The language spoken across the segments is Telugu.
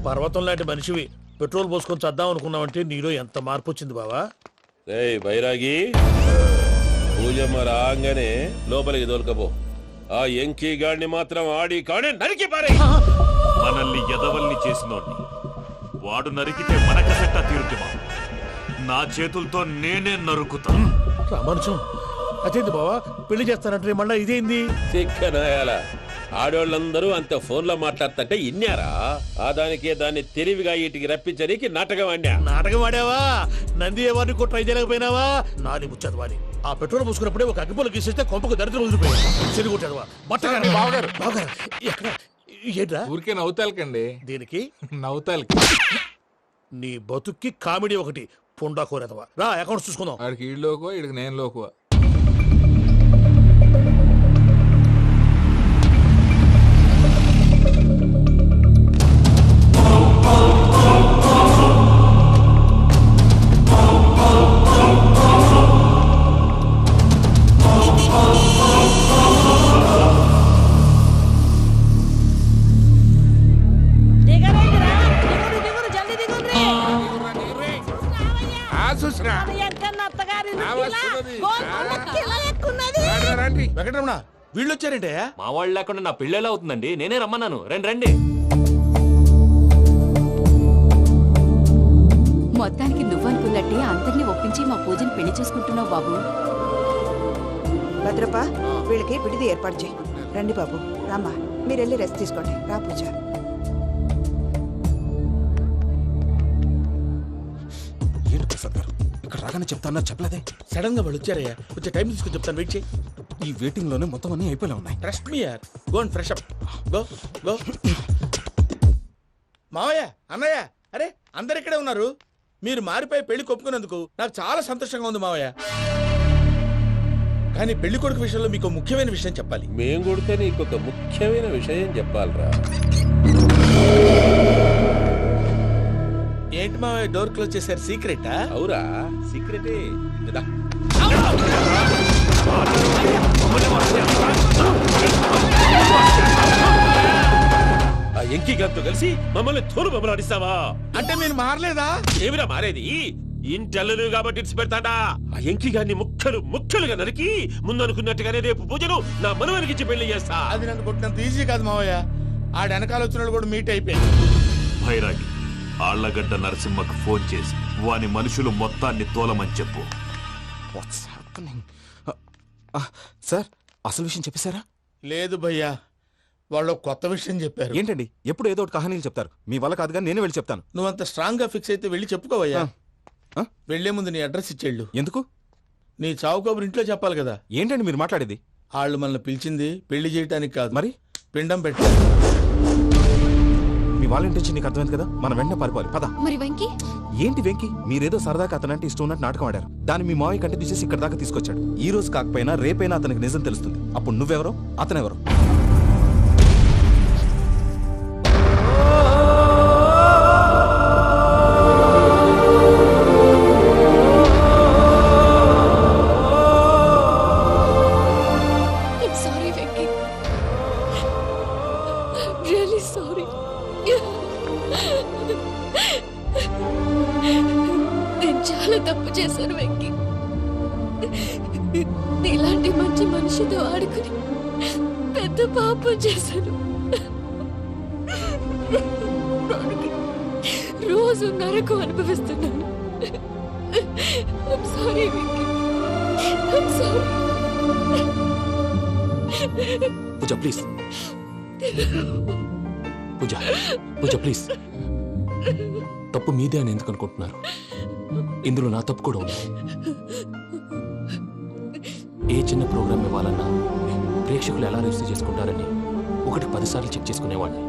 పర్వతం లాంటి మనిషివి పెట్రోల్ పోసుకొని చద్దాం అనుకున్నావంటే నీలో ఎంత మార్పు వచ్చింది బావా. ఏయ్ బైరాగి, పూజమ్మ రాగానే లోపలికి దొరకపో. ఆ ఎంకీ గాడిని మాత్రం ఆడి కాడే నరికి పారే. మనల్ని ఎదవల్ని చేసినోడ్ని వాడు నరికితే మనకసెట్టా తీరుతుమా? నా చేతులతో నేనే నరుకుతా. రామానుజం అదేంది బావా, పెళ్లి చేస్తానంటే మళ్ళా ఇదేంది? చిక్కనాయాల ఆడోళ్ళందరూ అంత ఫోన్లో మాట్లాడుతుంటే ఇన్నారా? ఆ దానికే దాన్ని తెలివిగా వీటికి రప్పించడానికి నాటకం ఆడా. నాటకం ఆడావా? నంది ఎవరిని కూడా ట్రై చేయలేకపోయినావా? నాది ముచ్చదు వాని. ఆ పెట్రోల్ పోసుకున్నప్పుడే ఒక అగ్గిపోలు గీసేస్తే కొంపకు దరిద్రం వదిలిపోయాడు. చెరుగుంటాడువా బావగారు ఎక్కడ ఏంట్రా? ఊరికే నవ్వుతాలకండి. దీనికి నవ్వుతాలకి నీ బతుక్కి కామెడీ ఒకటి పుండా కోరేదవా. రా అకౌంట్స్ చూసుకుందాం. వాడికి ఈడులోకువ ఈడికి నేను లోకువ. వెంకటరమణ వీళ్ళు వచ్చారంటే మా వాళ్ళు లేకుండా నా పెళ్ళి ఎలా అవుతుందండి? నేనే రమ్మన్నాను. రండి రండి. మొత్తానికి నువ్వనుకున్నట్టే అందరినీ ఒప్పించి మా పూజని పెళ్లి చేసుకుంటున్నావు బాబు. భద్రప్ప వీళ్ళకి విడిది ఏర్పాటు చేయి. రండి బాబు, రామ్మా మీరు వెళ్ళి రెస్ట్ తీసుకోండి. రా పూజ. ఏంటి ప్రసాద్ గారు ఇక్కడ రాగానే చెప్తాను చెప్పలేదే? సడన్ గా వాళ్ళు వచ్చారయ్యా, కొంచెం టైం తీసుకుని చెప్తాను, వెయిట్ చేయి. ఈ వెయిటింగ్ లోనే మొత్తం అన్ని అయిపోయి ఉన్నాయి. ట్రస్ట్ మీ యార్, go and fresh up. Go go. మావయ్య, అన్నయ్య, అరే అందరు ఇక్కడే ఉన్నారు. మీరు మారిపోయి పెళ్లి కొప్పుకున్నందుకు నాకు చాలా సంతోషంగా ఉంది మావయ్య. కానీ పెళ్లి కొడుకు విషయంలో మీకు ముఖ్యమైన విషయం చెప్పాలి. మేం కొడితే నీకు ఒక ముఖ్యమైన విషయం చెప్పాలరా. ఏంటి మావయ్య డోర్ క్లోజ్ చేశారు? సీక్రెటా? అవురా, సీక్రెటే. కదా ఆ ఎంకీ గారితో కలిసి మమ్మల్ని తోలు బొమ్మలాడిస్తావా? అంటే మీరు మారలేదా? ఏమిరా మారేది? ఇంటల్లు కాబట్టి ఇడిచి పెడతాడా? ఆ ఎంకీ గారిని ముక్కలుగా నరికి ముందు అనుకున్నట్టుగానే రేపు పూజను నా మనవనికి ఇచ్చి పెళ్లి చేస్తా. అది నన్ను కొట్టినంత ఈజీ కాదు మావయ్య. ఆ వెనకాల వచ్చిన కూడా మీట్ అయిపోయింది. భైరాగి, ఆళ్లగడ్డ నరసింహకు ఫోన్ చేసి వాని మనుషులు మొత్తాన్ని తోలమని చెప్పు. సార్ అసలు విషయం చెప్పేశారా? లేదు భయ్యా, వాళ్ళు కొత్త విషయం చెప్పారు. ఏంటండి ఎప్పుడు ఏదో ఒకటి కహానీలు చెప్తారు. మీ వల్ల కాదుగా, నేనే వెళ్ళి చెప్తాను. నువ్వంత స్ట్రాంగ్ గా ఫిక్స్ అయితే వెళ్ళి చెప్పుకోవయ్యా. వెళ్లే ముందు నీ అడ్రస్ ఇచ్చేళ్ళు. ఎందుకు? నీ చావు కబురు ఇంట్లో చెప్పాలి కదా. ఏంటండి మీరు మాట్లాడేది? వాళ్ళు మనల్ని పిలిచింది పెళ్లి చేయటానికి కాదు, మరి పిండం పెట్టాలి. మీ వాళ్ళ ఇంటి నీకు అర్థమైంది కదా, మనం వెంటనే పారిపోవాలి. పద. మరి వెంకీ? ఏంటి వెంకీ? మీరేదో సరదాగా అతనంటే ఇష్టం ఉన్నట్టు నాటకం ఆడారు. దాన్ని మీ మావయ్య కంటే తీసేసి ఇక్కడ దాకా తీసుకొచ్చాడు. ఈ రోజు కాకపోయినా రేపైనా అతనికి నిజం తెలుస్తుంది. అప్పుడు నువ్వెవరో అతనెవరో. తప్పు చేశాను వెంకీ. నీలాంటి మంచి మనిషితో ఆడుకుని పెద్ద పాపం చేశాను. రోజు నరకం అనుభవిస్తున్నాను. I'm sorry, Venky. I'm sorry. Pooja please. Pooja please. తప్పు మీదే అని ఎందుకు అనుకుంటున్నారు? ఇందులో నా తప్పు కూడా ఉంది. ఏ చిన్న ప్రోగ్రామ్ ఇవ్వాలన్నా ప్రేక్షకులు ఎలా రిసీవ్ చేసుకుంటారని 10 సార్లు చెక్ చేసుకునేవాడిని.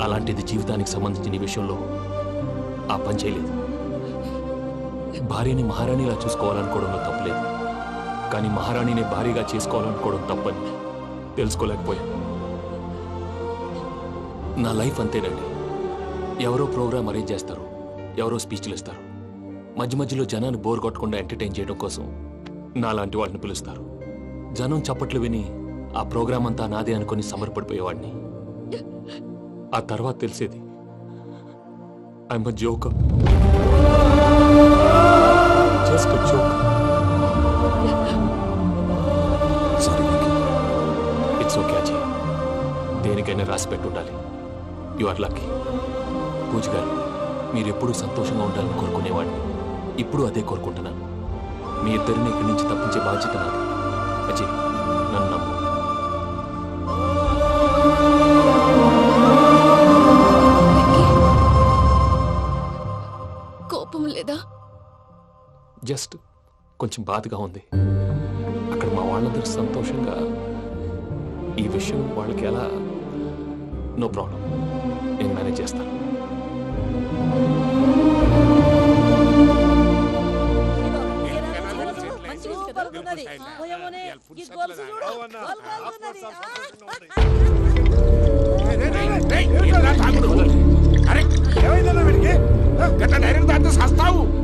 అలాంటిది జీవితానికి సంబంధించిన ఈ విషయంలో ఆ పని చేయలేదు. భార్యని మహారాణిలా చూసుకోవాలనుకోవడంలో తప్పులేదు, కానీ మహారాణిని భార్యగా చేసుకోవాలనుకోవడం తప్పని తెలుసుకోలేకపోయాను. నా లైఫ్ అంతేనండి. ఎవరో ప్రోగ్రామ్ అరేంజ్ చేస్తారు, ఎవరో స్పీచ్లు ఇస్తారు, మధ్య మధ్యలో జనాన్ని బోర్ కొట్టకుండా ఎంటర్టైన్ చేయడం కోసం నాలాంటి వాళ్ళని పిలుస్తారు. జనం చప్పట్లు విని ఆ ప్రోగ్రామ్ అంతా నాదే అనుకుని సమర్పడిపోయేవాడిని. ఆ తర్వాత తెలిసేది I'm a joker, just a joke. Sorry it's okay Ajay, దేనికైనా రాసి పెట్టుండాలి. You are lucky. Pooja garu, మీరు ఎప్పుడూ సంతోషంగా ఉండాలని కోరుకునేవాడిని. ఇప్పుడు అదే కోరుకుంటున్నాను. మీ ఇద్దరిని ఇక్కడి నుంచి తప్పించే బాధ్యత నాది. అజయ్, నన్ను నమ్ము. కోపం లేదా? జస్ట్ కొంచెం బాధగా ఉంది. అక్కడ మా వాళ్ళందరూ సంతోషంగా, ఈ విషయం వాళ్ళకి ఎలా? నో ప్రాబ్లం, నేను మేనేజ్ చేస్తాను.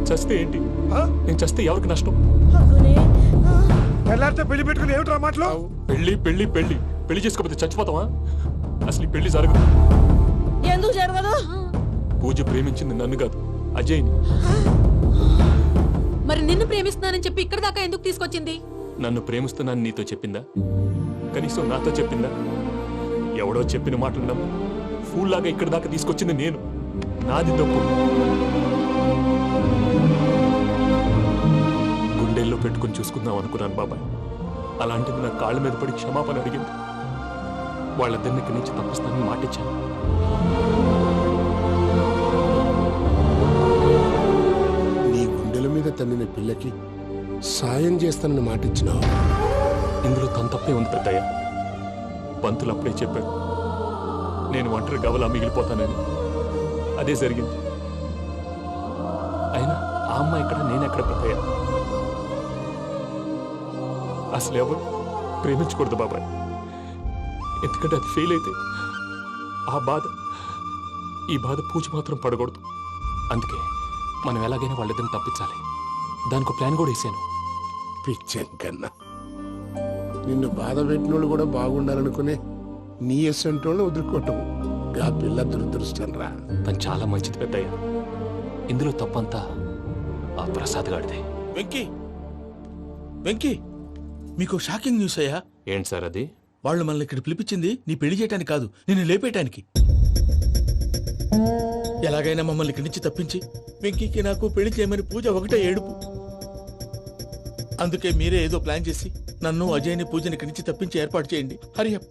చస్తే ఏంటి? నేను చస్తే ఎవరికి నష్టం? పెళ్లి పెట్టుకుని ఏమిట్రా మాటలు? పెళ్లి పెళ్లి పెళ్లి పెళ్లి చేసుకోకపోతే చచ్చిపోతావా? అసలు ఈ పెళ్లి జరగదు. ఎందుకు జరగదు? పూజ ప్రేమించింది నన్ను కాదు, అజయ్ని. మరి నిన్ను ప్రేమిస్తున్నానని చెప్పి ఇక్కడ దాకా ఎందుకు తీసుకొచ్చింది? నన్ను ప్రేమిస్తున్నాను నీతో చెప్పిందా? కనీసం నాతో చెప్పిందా? ఎవడో చెప్పిన మాటలు నమ్మి ఫూల్ లాగా ఇక్కడ దాకా తీసుకొచ్చింది నేను. నాది తప్పు. గుండెల్లో పెట్టుకుని చూసుకుందాం అనుకున్నాను బాబాయ్. అలాంటిది నా కాళ్ళ మీద పడి క్షమాపణ అడిగింది. వాళ్ళిద్దరిని ఇక్కడి నుంచి తప్పిస్తానని మాటిచ్చాను. నీ గుండెల మీద తన్నిన పిల్లకి సాయం చేస్తానని మాటిచ్చినావు. ఇందులో తన తప్పే ఉంది పెద్దయ్య. పంతులు అప్పుడే చెప్పారు, నేను ఒంటరి గవలా మిగిలిపోతానని. అదే జరిగింది. అయినా ఆ అమ్మాయి ఎక్కడ, నేనెక్కడ పెద్దయ్య? అసలు ఎవరు ప్రేమించకూడదు బాబాయ్. ఎందుకంటే అది ఫెయిల్ అయితే ఆ బాధ, ఈ బాధ పూజ మాత్రం పడకూడదు. అందుకే మనం ఎలాగైనా వాళ్ళిద్దరిని తప్పించాలి. దానికి ప్లాన్ కూడా వేసాను. పిచ్చం కన్నా నిన్ను బాధ పెట్టినోళ్ళు కూడా బాగుండాలనుకునే నీ ఎస్సంటోళ్ళు వదులుకోవటం ఆ పిల్ల దురదృష్టం రా. తను చాలా మంచిది పెద్దయ్య. ఇందులో తప్పంతా ఆ ప్రసాద్ గాడిదే. వెంకీ, వెంకీ, మీకు షాకింగ్ న్యూస్ అయ్యా. ఏంటి సార్ అది? వాళ్ళు మనల్ని ఇక్కడ పిలిపించింది నీ పెళ్లి చేయడానికి కాదు, నిన్ను లేపేయటానికి. ఎలాగైనా మమ్మల్ని ఇక్కడి నుంచి తప్పించి వెంకీకి నాకు పెళ్లి చేయమని పూజ ఒకటే ఏడుపు. అందుకే మీరే ఏదో ప్లాన్ చేసి నన్ను అజయ్ని పూజని ఇక్కడి నుంచి తప్పించి ఏర్పాటు చేయండి. హరియప్,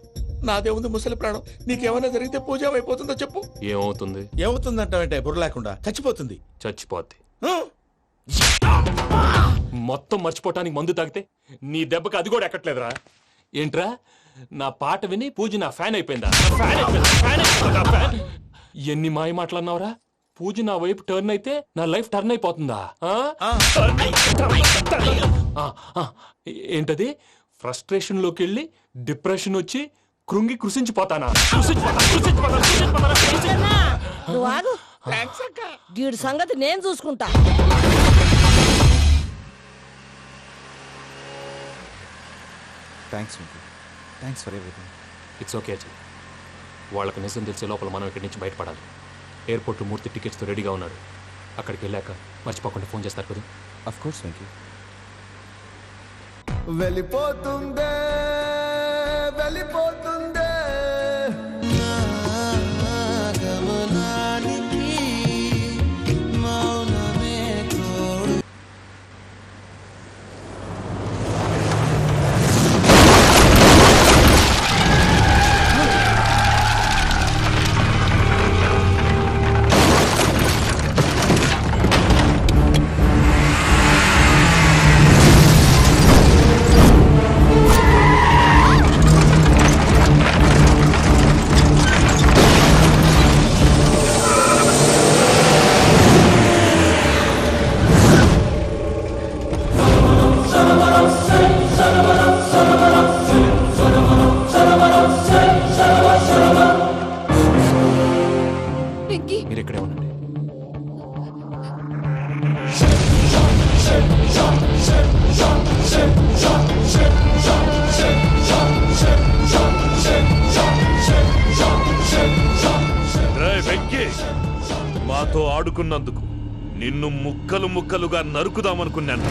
నాదే ఉంది ముసలి ప్రాణం. నీకేమైనా జరిగితే పూజ అయిపోతుందో చెప్పు. ఏమవుతుంది? ఏమవుతుందంటావంటే బుర్ర లేకుండా చచ్చిపోతుంది. చచ్చిపోద్ది. ఆ? మొత్తం మర్చిపోవటానికి మందు తాగితే నీ దెబ్బకి అది కూడా ఎక్కట్లేదురా. ఏంట్రా, నా పాట విని పూజ నా ఫ్యాన్ అయిపోయిందా? ఫ్యాన్. ఎన్ని మాయ మాటలన్నావురా? పూజ నా వైపు టర్న్ అయితే నా లైఫ్ టర్న్ అయిపోతుందా? ఏంటది? ఫ్రస్ట్రేషన్ లోకి వెళ్ళి డిప్రెషన్ వచ్చి కృంగి కృషించిపోతానా? వీడి సంగతి నేను చూసుకుంటా. Thanks Venky, thanks for everything. It's okay Ajay. వాళ్ళకి నిజం తెలిసే లోపల మనం ఇక్కడి నుంచి బయటపడాలి. ఎయిర్పోర్ట్ మూర్తి టికెట్స్తో రెడీగా ఉన్నాడు. అక్కడికి వెళ్ళాక మర్చిపోకుండా ఫోన్ చేస్తారు కదా. Of course Venky. వెళ్ళిపోతుందే వెళ్ళిపోతుందే గమనానికి మౌనమే తోడు. మీరు ఇక్కడే ఉండండి. రేయ్ వెంకీ, మాతో ఆడుకున్నందుకు నిన్ను ముక్కలు ముక్కలుగా నరుకుదామనుకున్నాను.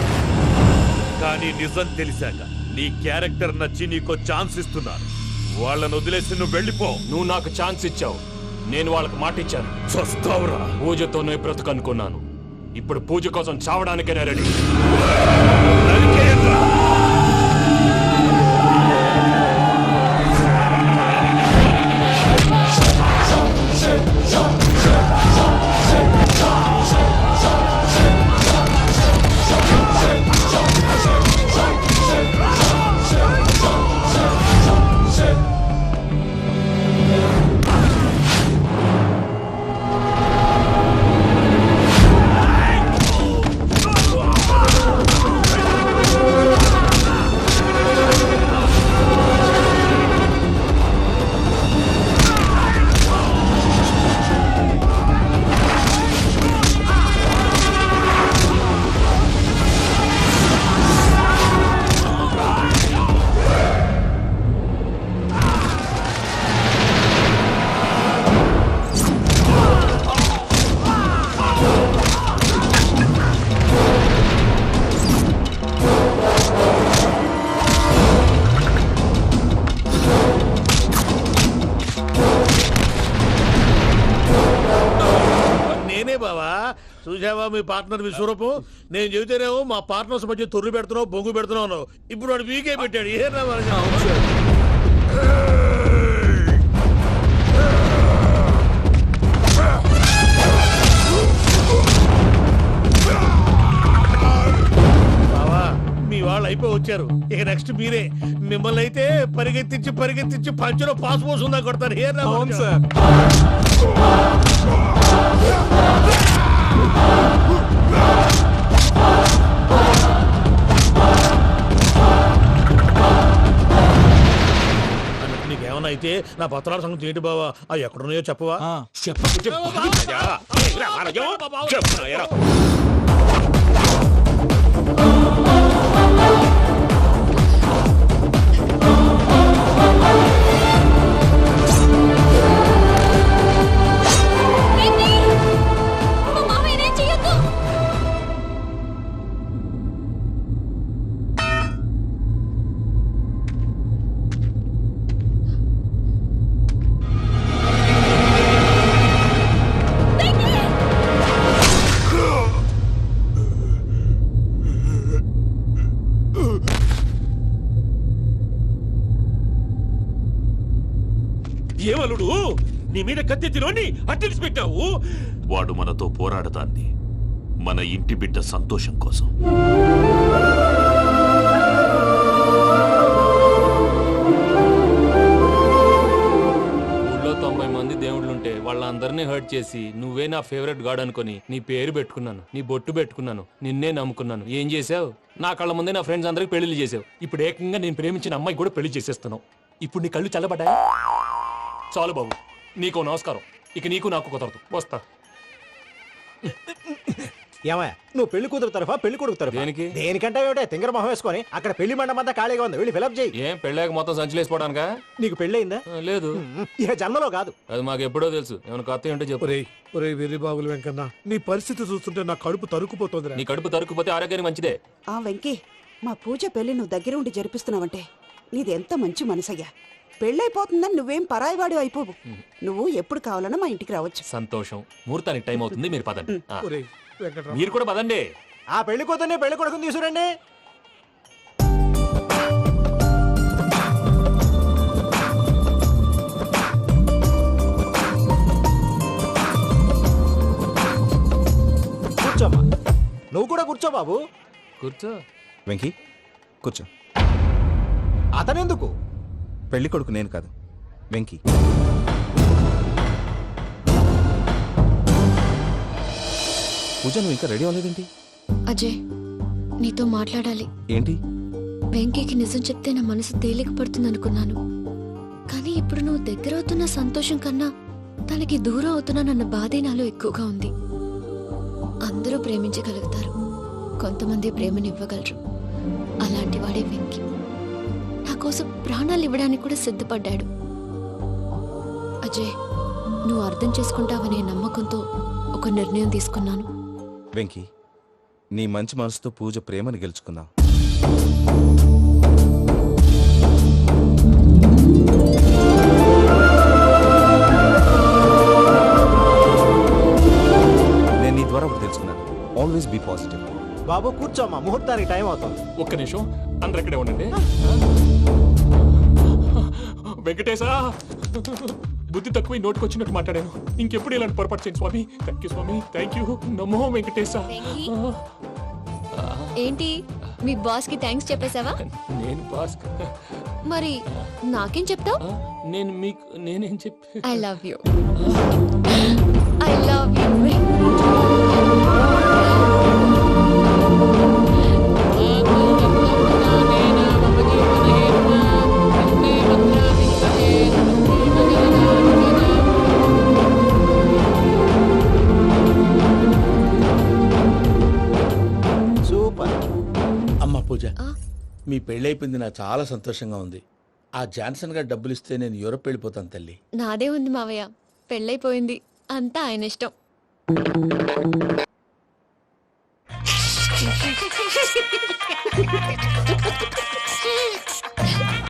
కానీ నిజం తెలిసాక నీ క్యారెక్టర్ నచ్చి నీకో ఛాన్స్ ఇస్తున్నారు. వాళ్ళను వదిలేసి నువ్వు వెళ్ళిపో. నువ్వు నాకు ఛాన్స్ ఇచ్చావు, నేను వాళ్ళకి మాట ఇచ్చాను. చస్తావురా. పూజతోనే బ్రతుకనుకున్నాను, ఇప్పుడు పూజ కోసం చావడానికే రెడీ. నరికేయండ్రా. చూసావా మీ పార్ట్నర్ విశ్వరూపం? నేను చెబితేనేమో మా పార్ట్నర్స్ మధ్య తొర్రు పెడుతున్నావు, బొంగు పెడుతున్నావు. ఇప్పుడు వాడు వీకే పెట్టాడు. ఏ బావా, మీ వాళ్ళు అయిపోయి వచ్చారు. ఇక నెక్స్ట్ మీరే. మిమ్మల్ని అయితే పరిగెత్తించి పరిగెత్తించి పంచులో పాస్ పోసుందా కొడతారు. ఏ నీకేమన్నా అయితే నా పత్రాల సంగతి ఏంటి బావా? అవి ఎక్కడున్నాయో చెప్పవా? ఏమలుడు, నీ మీద కత్తెత్తిలోని అట్టెలిసి పెట్టావు. వాడు మనతో పోరాడతాన్ని మన ఇంటి బిడ్డ సంతోషం కోసం. ఊళ్ళో 90 మంది దేవుళ్ళుంటే వాళ్ళందరినీ హర్ట్ చేసి నువ్వే నా ఫేవరెట్ గాడ్ అనుకుని నీ పేరు పెట్టుకున్నాను, నీ బొట్టు పెట్టుకున్నాను, నిన్నే నమ్ముకున్నాను. ఏం చేసావు? నా కళ్ళ ముందే నా ఫ్రెండ్స్ అందరికి పెళ్లి చేసావు. ఇప్పుడు ఏకంగా నేను ప్రేమించిన అమ్మాయి కూడా పెళ్లి చేసేస్తున్నావు. ఇప్పుడు నీ కళ్ళు చల్లబడ్డాయి. చాలు బాబు, నీకు నమస్కారం. ఇక నీకు నాకు కుదరదు. వస్తా. ఏమయ్య, నువ్వు పెళ్లి కూతురు తరఫా పెళ్లి కొడుకు తరఫా? దేనికి? దేనికంటే ఏమిటే తింగర మొహం వేసుకొని అక్కడ పెళ్లి మండపం అంతా ఖాళీగా ఉంది, వెళ్ళి ఫిలప్ చేయి. ఏం పెళ్ళాక మొత్తం సంచలేసిపోవడానికా? నీకు పెళ్ళయిందా? లేదు. ఇక జన్మలో కాదు. అది మాకు ఎప్పుడో తెలుసు. ఏమైనా కొత్త ఏంటో చెప్పు. ఒరే వెర్రి బాబులు వెంకన్న, నీ పరిస్థితి చూస్తుంటే నా కడుపు తరుక్కుపోతుంది. నీ కడుపు తరుక్కుపోతే ఆరోగ్యానికి మంచిదే. ఆ వెంకీ, మా పూజ పెళ్లి నువ్వు దగ్గర ఉండి జరిపిస్తున్నావంటే నీది ఎంత మంచి మనసయ్యా. పెళ్ళైపోతుందని నువ్వేం పరాయివాడి అయిపోవు. నువ్వు ఎప్పుడు కావాలన్నా మా ఇంటికి రావచ్చు. సంతోషం. ముహూర్తానికి టైం అవుతుంది, మీరు పదండి. మీరు కూడా పదండి. ఆ పెళ్లి కూతుర్ని పెళ్లి కొడుకుని తీసుకురండి. కూర్చోమ్మా. నువ్వు కూడా కూర్చో బాబు. కూర్చో. వెంకీ కూర్చో. అతనెందుకు? పెళ్లి కొడుకు నేను కాదు, వెంకీ. పూజ, నువ్వు ఇంకా రెడీ అవ్వలేదేంటి? అజయ్, నీతో మాట్లాడాలి. ఏంటి? వెంకీకి నిజం చెప్తే నా మనసు తేలిక పడుతుంది అనుకున్నాను. కానీ ఇప్పుడు నువ్వు దగ్గర అవుతున్న సంతోషం కన్నా తనకి దూరం అవుతున్నానన్న బాధే నాలో ఎక్కువగా ఉంది. అందరూ ప్రేమించగలుగుతారు, కొంతమంది ప్రేమనివ్వగలరు. అలాంటి వాడే వెంకీ. నా కోసం ప్రాణాలు ఇవ్వడానికి కూడా సిద్ధపడ్డాడు. అజయ్, నువ్వు అర్థం చేసుకుంటావనే నమ్మకంతో ఒక నిర్ణయం తీసుకున్నాను. వెంకీ, నీ మంచి మనసుతో పూజ ప్రేమను గెలుచుకుందాం. నేను నీ ద్వారా ఒకటి తెలుసుకున్నాను. Always be positive. బాబు కూర్చోమ్మా, ముహూర్తానికి టైం అవుతుంది. ఒక్క నిమిషం అందరు ఎక్కడే ఉండండి. వెంకటేశా, బుద్ధి తక్కువ నోటుకొచ్చినట్టు మాట్లాడాను. ఇంకెప్పుడు ఇలాంటి పొరపాటు చేయండి స్వామి. థ్యాంక్ యూ స్వామి, థ్యాంక్ యూ. నమో వెంకటేశా. ఏంటి మీ బాస్ కి థ్యాంక్స్ చెప్పేశావా? నేను బాస్ మరి నాకేం చెప్తావు? నేను మీకు నేనేం చెప్పి I love you. I love you. Super. అమ్మ పూజ, మీ పెళ్ళైపోయింది నాకు చాలా సంతోషంగా ఉంది. ఆ జాన్సన్ గారు డబ్బులు ఇస్తే నేను యూరోప్ వెళ్ళిపోతాను తల్లి. నాదే ఉంది మావయ్య, పెళ్ళైపోయింది, అంతా ఆయన ఇష్టం.